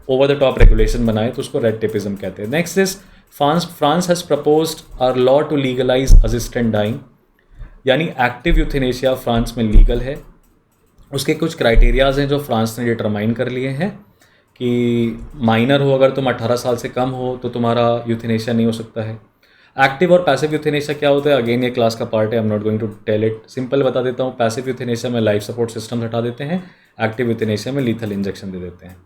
over the top regulation बनाए, तो उसको रेड टेपिज्म कहते हैं। Next is France has proposed a law to legalise assisted dying, यानी एक्टिव यूथेनेशिया फ्रांस में लीगल है। उसके कुछ क्राइटेरियाज हैं जो फ्रांस ने डिटरमाइन कर लिए हैं कि माइनर हो, अगर तुम 18 साल से कम हो तो तुम्हारा यूथेनेशिया नहीं हो सकता है। एक्टिव और पैसिव यूथेनेशिया क्या होता है? अगेन ये क्लास का पार्ट है, I am not going to tell it. Simple बता देता हूँ, पैसिव यूथेनेशिया में लाइफ सपोर्ट सिस्टम हटा देते हैं, एक्टिव यूथेनेशिया में लीथल इंजेक्शन दे देते हैं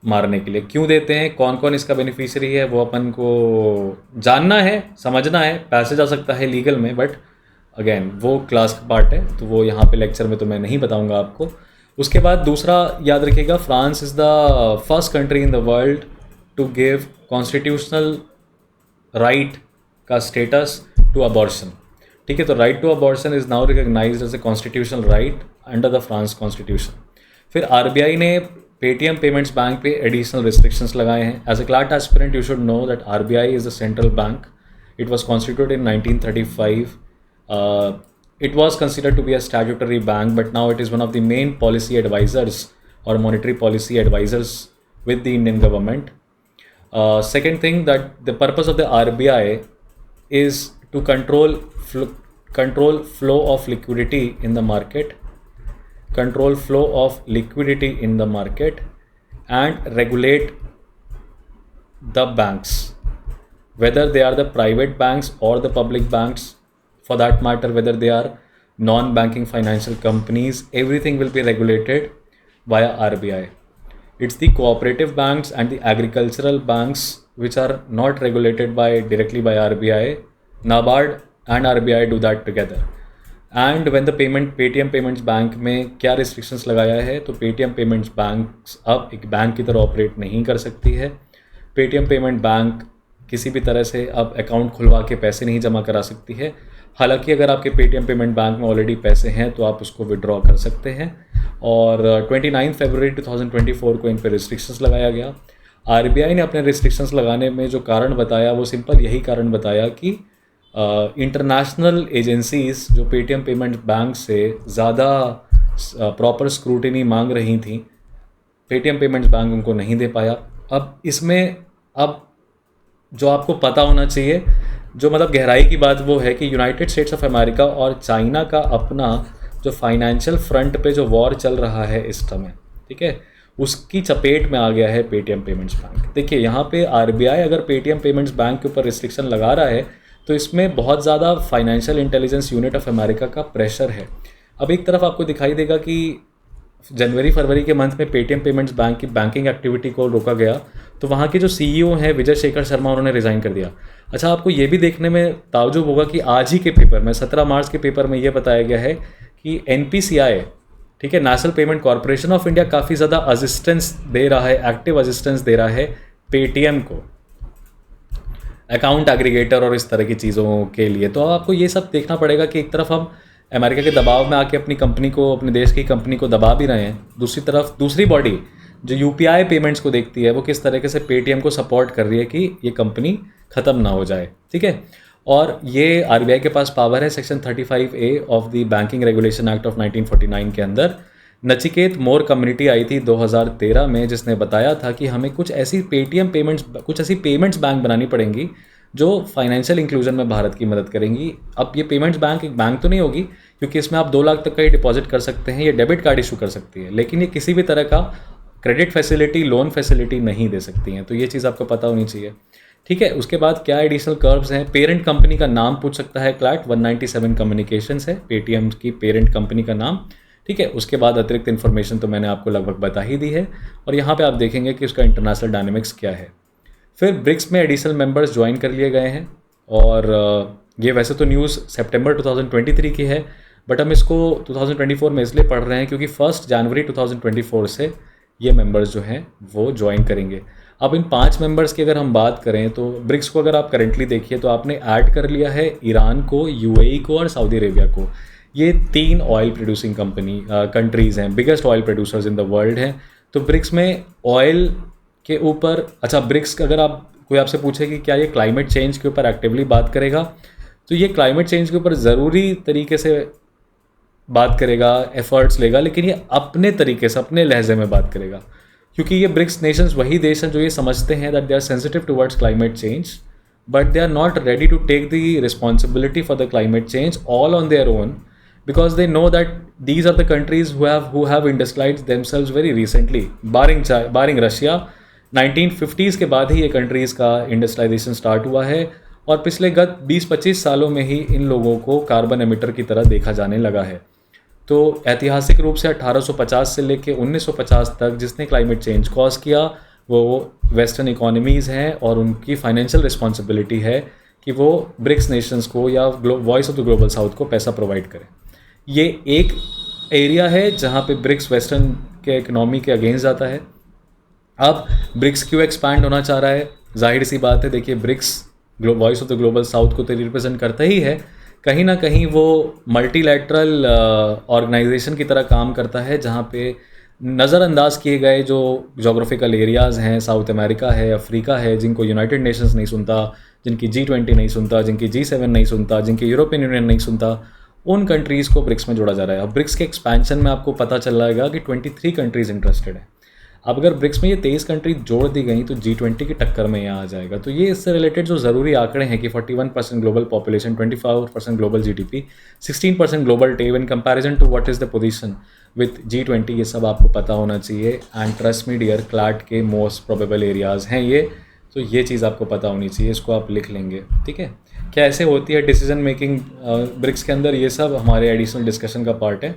मारने के लिए। क्यों देते हैं, कौन कौन इसका बेनिफिशियरी है, वो अपन को जानना है, समझना है। पैसे जा सकता है लीगल में, बट अगेन वो क्लास का पार्ट है, तो वो यहाँ पे लेक्चर में तो मैं नहीं बताऊँगा आपको। उसके बाद दूसरा याद रखिएगा, France is the first country in the world to give constitutional right का स्टेटस टू अबॉर्शन। ठीक है, तो right to abortion is now recognised as a constitutional right under the France constitution. फिर RBI ने पेटीएम पेमेंट्स बैंक पे additional restrictions लगाए हैं। As a CLAT aspirant you should know that RBI is the central bank. It was constituted in 1935। It was considered to be a statutory bank, but now it is one of the main policy advisors or monetary policy advisors with the Indian government. Second thing, that the purpose of the RBI is to control flow of liquidity in the market, and regulate the banks, whether they are the private banks or the public banks. For that matter, whether they are non-banking financial companies, everything will be regulated via RBI. It's the cooperative banks and the agricultural banks which are not regulated directly by RBI. NABARD and RBI do that together. And when the Paytm Payments Bank में क्या restrictions लगाया है, तो Paytm Payments Banks अब एक bank की तरह operate नहीं कर सकती है। Paytm Payment Bank किसी भी तरह से अब अकाउंट खुलवा के पैसे नहीं जमा करा सकती है। हालांकि अगर आपके पेटीएम पेमेंट बैंक में ऑलरेडी पैसे हैं तो आप उसको विड्रॉ कर सकते हैं। और 29 फरवरी 2024 को इन पर रिस्ट्रिक्शंस लगाया गया। RBI ने अपने रिस्ट्रिक्शंस लगाने में जो कारण बताया, वो सिंपल यही कारण बताया कि इंटरनेशनल एजेंसीज़ जो पेटीएम पेमेंट बैंक से ज़्यादा प्रॉपर स्क्रूटिनी मांग रही थी, पेटीएम पेमेंट्स बैंक उनको नहीं दे पाया। अब इसमें अब जो आपको पता होना चाहिए जो मतलब गहराई की बात वो है कि यूनाइटेड स्टेट्स ऑफ अमेरिका और चाइना का अपना जो फाइनेंशियल फ्रंट पे जो वॉर चल रहा है इस समय, ठीक है, उसकी चपेट में आ गया है पेटीएम पेमेंट्स बैंक। देखिए यहाँ पे आरबीआई अगर पेटीएम पेमेंट्स बैंक के ऊपर रिस्ट्रिक्शन लगा रहा है तो इसमें बहुत ज़्यादा financial intelligence unit of America का प्रेशर है। अब एक तरफ आपको दिखाई देगा कि जनवरी फरवरी के मंथ में पेटीएम पेमेंट्स बैंक की बैंकिंग एक्टिविटी को रोका गया, तो वहाँ के जो सीईओ हैं विजय शेखर शर्मा, उन्होंने रिज़ाइन कर दिया। अच्छा, आपको ये भी देखने में ताज्जुब होगा कि आज ही के पेपर में 17 मार्च के पेपर में ये बताया गया है कि एनपीसीआई, ठीक है, national payment corporation of India, काफ़ी ज़्यादा असिस्टेंस दे रहा है, एक्टिव असिस्टेंस दे रहा है पेटीएम को, अकाउंट एग्रीगेटर और इस तरह की चीज़ों के लिए। तो आपको ये सब देखना पड़ेगा कि एक तरफ हम अमेरिका के दबाव में आके अपनी कंपनी को, अपने देश की कंपनी को दबा भी रहे हैं, दूसरी तरफ दूसरी बॉडी जो यूपीआई पेमेंट्स को देखती है वो किस तरीके से पेटीएम को सपोर्ट कर रही है कि ये कंपनी ख़त्म ना हो जाए, ठीक है। और ये आरबीआई के पास पावर है section 35A of the banking regulation act of 1949 के अंदर। नचिकेत मोर कम्युनिटी आई थी 2013 में, जिसने बताया था कि हमें कुछ ऐसी पेमेंट्स बैंक बनानी पड़ेंगी जो फाइनेंशियल इंक्लूजन में भारत की मदद करेंगी। अब ये पेमेंट्स बैंक एक बैंक तो नहीं होगी, क्योंकि इसमें आप 2 लाख तक का ही डिपॉजिट कर सकते हैं, ये डेबिट कार्ड इशू कर सकती है, लेकिन ये किसी भी तरह का क्रेडिट फैसिलिटी, लोन फैसिलिटी नहीं दे सकती हैं। तो ये चीज़ आपको पता होनी चाहिए, ठीक है। उसके बाद क्या एडिशनल कर्व्स हैं, पेरेंट कंपनी का नाम पूछ सकता है क्लैट, 197 कम्युनिकेशंस है पेटीएम की पेरेंट कंपनी का नाम, ठीक है। उसके बाद अतिरिक्त इन्फॉर्मेशन तो मैंने आपको लगभग बता ही दी है, और यहाँ पे आप देखेंगे कि उसका इंटरनेशनल डायनेमिक्स क्या है। फिर ब्रिक्स में एडिशनल मेंबर्स ज्वाइन कर लिए गए हैं, और ये वैसे तो न्यूज़ सितंबर 2023 की है, बट हम इसको 2024 में इसलिए पढ़ रहे हैं क्योंकि 1 जनवरी 2024 से ये मेंबर्स जो हैं वो ज्वाइन करेंगे। अब इन 5 मेंबर्स की अगर हम बात करें तो ब्रिक्स को अगर आप करेंटली देखिए तो आपने ऐड कर लिया है ईरान को, यूएई को और सऊदी अरेबिया को। ये 3 ऑयल प्रोड्यूसिंग कंट्रीज़ हैं, biggest oil producers in the world हैं। तो ब्रिक्स में ऑयल के ऊपर, अच्छा, ब्रिक्स अगर कोई आपसे पूछे कि क्या ये क्लाइमेट चेंज के ऊपर एक्टिवली बात करेगा, तो ये क्लाइमेट चेंज के ऊपर ज़रूरी तरीके से बात करेगा, एफर्ट्स लेगा, लेकिन ये अपने तरीके से, अपने लहजे में बात करेगा, क्योंकि ये ब्रिक्स नेशंस वही देश हैं जो ये समझते हैं that they are sensitive towards climate change, but they are not ready to take the responsibility for the climate change all on their own, because they know that these are the countries who have industrialized themselves very recently, barring Russia। 1950s के बाद ही ये countries का industrialisation start हुआ है, और पिछले गत 20-25 सालों में ही इन लोगों को कार्बन एमिटर की तरह देखा जाने लगा है। तो ऐतिहासिक रूप से 1850 से लेकर 1950 तक जिसने क्लाइमेट चेंज कॉज किया वो वेस्टर्न इकोनॉमीज़ हैं, और उनकी फाइनेंशियल रिस्पॉन्सिबिलिटी है कि वो ब्रिक्स नेशंस को या voice of the global south को पैसा प्रोवाइड करें। ये एक एरिया है जहाँ पे ब्रिक्स वेस्टर्न के इकोनॉमी के अगेंस्ट जाता है। अब ब्रिक्स क्यों एक्सपैंड होना चाह रहा है, जाहिर सी बात है, देखिए BRICS voice of the global south को तो रिप्रेजेंट करता ही है, कहीं ना कहीं वो मल्टीलैटरल ऑर्गेनाइजेशन की तरह काम करता है, जहाँ पे नज़रअंदाज किए गए जो जोग्राफिकल एरियाज़ हैं, साउथ अमेरिका है, अफ्रीका है, जिनको यूनाइटेड नेशंस नहीं सुनता, जिनकी G20 नहीं सुनता, जिनकी G7 नहीं सुनता, जिनकी यूरोपियन यूनियन नहीं सुनता, उन कंट्रीज़ को ब्रिक्स में जोड़ा जा रहा है। अब ब्रिक्स के एक्सपेंशन में आपको पता चल जाएगा कि 23 कंट्रीज़ इंटरेस्टेड हैं। अब अगर ब्रिक्स में ये 23 कंट्री जोड़ दी गई तो G20 की टक्कर में यहाँ आ जाएगा। तो ये इससे रिलेटेड जो ज़रूरी आंकड़े हैं कि 41% global population, 24% global GDP, 16% global टेव in comparison to what is the position with G20, ये सब आपको पता होना चाहिए। And trust me dear, CLAT के मोस्ट प्रोबेबल एरियाज़ हैं ये, तो ये चीज़ आपको पता होनी चाहिए, इसको आप लिख लेंगे, ठीक है। क्या ऐसे होती है डिसीजन मेकिंग ब्रिक्स के अंदर, ये सब हमारे एडिशनल डिस्कशन का पार्ट है।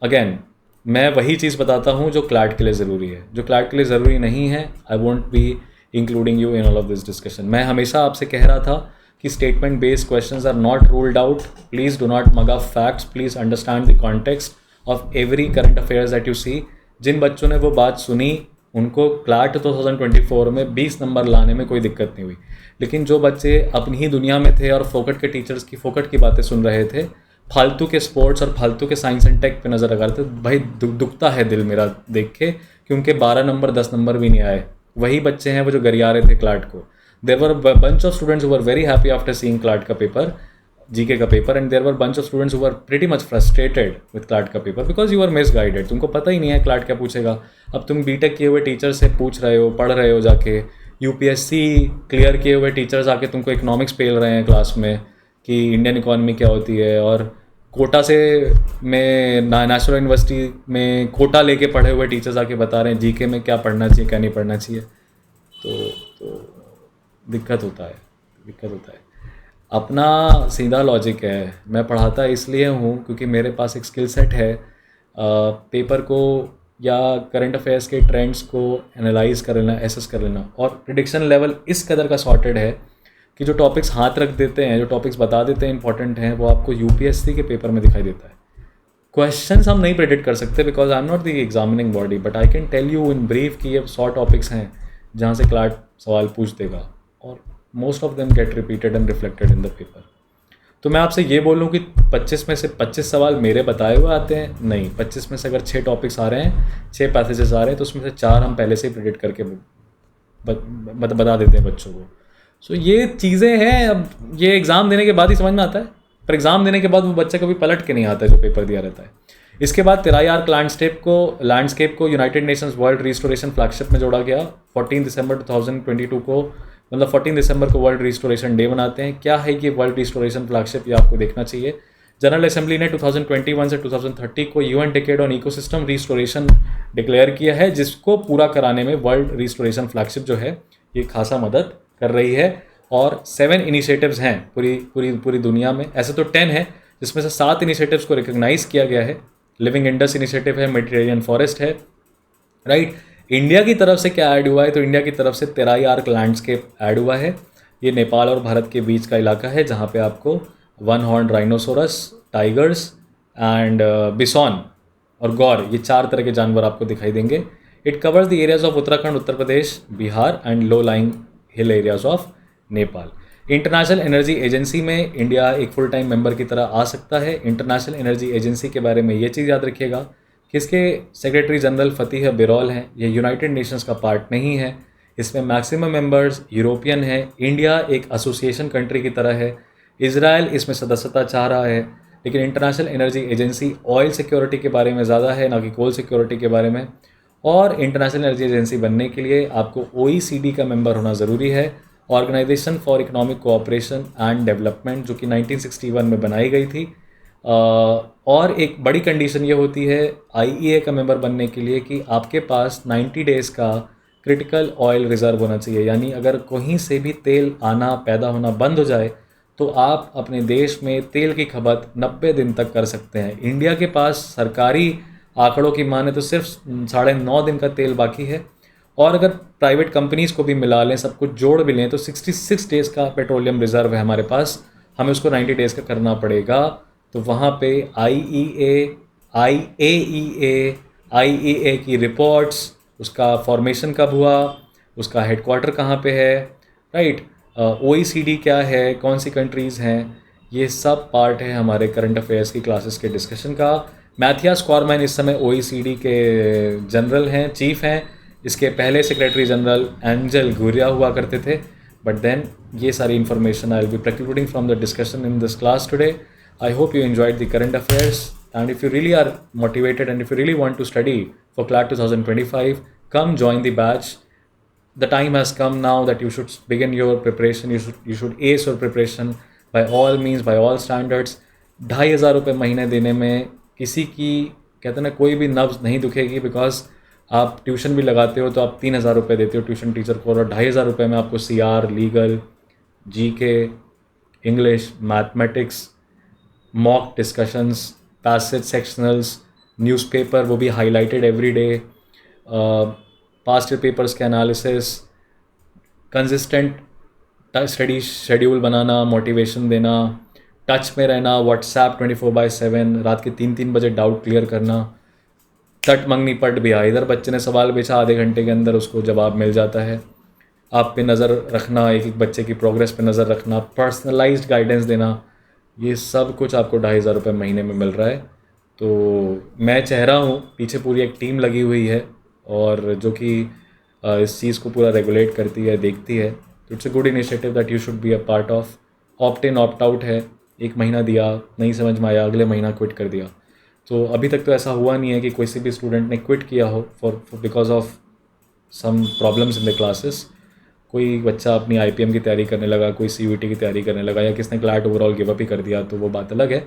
अगेन मैं वही चीज़ बताता हूँ जो क्लैट के लिए ज़रूरी है, जो क्लैट के लिए ज़रूरी नहीं है I won't be including you in all of this discussion. मैं हमेशा आपसे कह रहा था कि statement based questions are not ruled out, please do not mug up facts, please understand the context of every current affairs that you see. जिन बच्चों ने वो बात सुनी उनको क्लैट 2024 में 20 नंबर लाने में कोई दिक्कत नहीं हुई, लेकिन जो बच्चे अपनी ही दुनिया में थे और फोकट के टीचर्स की फोकट की बातें सुन रहे थे, फालतू के स्पोर्ट्स और फालतू के साइंस एंड टेक पे नज़र लगा रहे थे, भाई दुखता है दिल मेरा देख के, क्योंकि 12 नंबर 10 नंबर भी नहीं आए। वही बच्चे हैं वो जो गरिया रहे थे क्लैट को। There were bunch of students who were very happy after seeing CLAT का पेपर, जीके का paper, and there were bunch of students who were pretty much frustrated with CLAT का paper because you are misguided. तुमको पता ही नहीं है CLAT क्या पूछेगा। अब तुम बीटेक किए हुए टीचर से पूछ रहे हो, पढ़ रहे हो जाके यूपीएससी क्लियर किए हुए टीचर्स आके तुमको इकोनॉमिक्स पेल रहे हैं क्लास में कि इंडियन इकोनॉमी क्या होती है, और कोटा से में नेशनल यूनिवर्सिटी में कोटा लेके पढ़े हुए टीचर्स आके बता रहे हैं जीके में क्या पढ़ना चाहिए क्या नहीं पढ़ना चाहिए। तो दिक्कत होता है। अपना सीधा लॉजिक है, मैं पढ़ाता इसलिए हूँ क्योंकि मेरे पास एक स्किल सेट है पेपर को या करंट अफेयर्स के ट्रेंड्स को एनालाइज कर लेना, एसेस कर लेना, और प्रिडिक्शन लेवल इस कदर का सॉर्टेड है कि जो टॉपिक्स हाथ रख देते हैं, जो टॉपिक्स बता देते हैं इंपॉर्टेंट हैं, वो आपको यूपीएससी के पेपर में दिखाई देता है। क्वेश्चंस हम नहीं प्रेडिक्ट कर सकते because I am not the examining body, but I can tell you in brief कि ये 100 टॉपिक्स हैं जहाँ से क्लार्क सवाल पूछ देगा, और most of them get repeated and reflected in the paper. तो मैं आपसे ये बोलूँ कि 25 में से 25 सवाल मेरे बताए हुए आते हैं, नहीं, 25 में से अगर 6 टॉपिक्स आ रहे हैं, 6 पैसेजेस आ रहे हैं, तो उसमें से 4 हम पहले से ही प्रेडिक्ट करके बता देते हैं बच्चों को। सो ये चीज़ें हैं, अब ये एग्ज़ाम देने के बाद ही समझ में आता है, पर एग्ज़ाम देने के बाद वो बच्चा कभी पलट के नहीं आता है जो पेपर दिया रहता है। इसके बाद तेराई आर्क लैंडस्केप को United Nations world restoration flagship में जोड़ा गया 14 दिसंबर 2022 को, मतलब 14 दिसंबर को वर्ल्ड रिस्टोरेशन डे मनाते हैं। क्या है ये वर्ल्ड रिस्टोरेशन फ्लैगशिप, ये आपको देखना चाहिए। जनरल असेंबली ने 2021 से 2030 को UN decade on ecosystem restoration declare किया है, जिसको पूरा कराने में वर्ल्ड रिस्टोरेशन फ्लैगशिप जो है ये खासा मदद कर रही है। और 7 इनिशिएटिव्स हैं पूरी दुनिया में, ऐसे तो 10 है जिसमें से 7 इनिशिएटिव्स को रिकग्नाइज किया गया है। लिविंग इंडस इनिशिएटिव है, मेडिटेरेनियन फॉरेस्ट है, राइट। इंडिया की तरफ से क्या ऐड हुआ है, तो इंडिया की तरफ से तेराई आर्क लैंडस्केप ऐड हुआ है। ये नेपाल और भारत के बीच का इलाका है जहाँ पे आपको 1 हॉर्न राइनोसोरस, टाइगर्स एंड बिसॉन और गौर, ये 4 तरह के जानवर आपको दिखाई देंगे। It covers the areas of Uttarakhand, Uttar Pradesh, Bihar and low lying hill areas of Nepal. International energy agency में इंडिया एक फुल टाइम मेंबर की तरह आ सकता है। इंटरनेशनल एनर्जी एजेंसी के बारे में ये चीज़ याद रखिएगा कि इसके सेक्रेटरी जनरल फतीह बिरौल हैं, ये यूनाइटेड नेशंस का पार्ट नहीं है। इसमें मैक्सिमम मेंबर्स यूरोपियन है। इंडिया एक एसोसिएशन कंट्री की तरह है। इजराइल इसमें सदस्यता चाह रहा है, लेकिन international energy agency oil security के बारे में ज़्यादा है, ना कि कोल सिक्योरिटी के बारे में। और इंटरनेशनल एनर्जी एजेंसी बनने के लिए आपको OECD का मेंबर होना ज़रूरी है, Organisation for Economic Cooperation and Development, जो कि 1961 में बनाई गई थी। और एक बड़ी कंडीशन ये होती है IEA का मेंबर बनने के लिए कि आपके पास 90 डेज़ का क्रिटिकल ऑयल रिज़र्व होना चाहिए, यानी अगर कहीं से भी तेल आना पैदा होना बंद हो जाए तो आप अपने देश में तेल की खपत 90 दिन तक कर सकते हैं। इंडिया के पास सरकारी आंकड़ों की माने तो सिर्फ 9.5 दिन का तेल बाकी है, और अगर प्राइवेट कंपनीज़ को भी मिला लें, सब कुछ जोड़ भी लें, तो 66 डेज़ का पेट्रोलियम रिज़र्व है हमारे पास। हमें उसको 90 डेज़ का करना पड़ेगा। तो वहाँ पे IEA की रिपोर्ट्स, उसका फॉर्मेशन कब हुआ, उसका हेडक्वार्टर कहाँ पे है, राइट, OECD क्या है, कौन सी कंट्रीज़ हैं, ये सब पार्ट है हमारे करंट अफेयर्स की क्लासेस के डिस्कशन का। मैथियास कॉरमैन इस समय OECD के जनरल हैं, चीफ हैं। इसके पहले सेक्रेटरी जनरल एंजल गुरिया हुआ करते थे। बट देन ये सारी information I will be precluding from the discussion in this class today. I hope you enjoyed the current affairs, and if you really are motivated and if you really want to study for CLAT 2025, come join the batch. The time has come now that you should begin your preparation. You should ace your preparation by all means, by all standards. 2,500 रुपये महीने देने में किसी की, कहते हैं ना, कोई भी नब्ज़ नहीं दुखेगी, बिकॉज आप ट्यूशन भी लगाते हो तो आप 3,000 रुपये देते हो ट्यूशन टीचर को, और 2,500 रुपये में आपको CR, legal, GK, English, mathematics, mock discussions, passage sectionals, newspaper वो भी highlighted every day, past papers के एनालिसिस, कंसिस्टेंट स्टडी शेड्यूल बनाना, मोटिवेशन देना, टच में रहना, व्हाट्सएप 24/7, रात के 3-3 बजे डाउट क्लियर करना, तट मंगनी पट भी इधर बच्चे ने सवाल पूछा, आधे घंटे के अंदर उसको जवाब मिल जाता है। आप पे नज़र रखना, एक बच्चे की प्रोग्रेस पे नज़र रखना, पर्सनलाइज्ड गाइडेंस देना, ये सब कुछ आपको 2,500 रुपये महीने में मिल रहा है। तो मैं चाह रहा हूँ, पीछे पूरी एक टीम लगी हुई है और जो कि इस चीज़ को पूरा रेगुलेट करती है, देखती है। तो it's a good initiative that you should be a part of. Opt in opt out है, 1 महीना दिया, नहीं समझ में आया, अगले महीना क्विट कर दिया। तो अभी तक तो ऐसा हुआ नहीं है कि कोई भी स्टूडेंट ने क्विट किया हो for because of some problems in the classes. कोई बच्चा अपनी IPM की तैयारी करने लगा, कोई CUET की तैयारी करने लगा, या किसने क्लैट ओवरऑल गिव अप ही कर दिया, तो वो बात अलग है.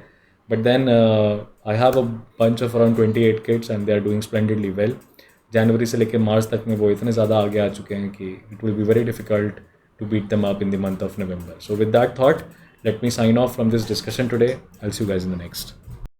But then I have a bunch of around 28 kids and they are doing splendidly well. जनवरी से लेकर मार्च तक में वो इतने ज़्यादा आगे आ चुके हैं कि it will be very difficult to beat them up in the month of November. So with that thought, let me sign off from this discussion today. I'll see you guys in the next.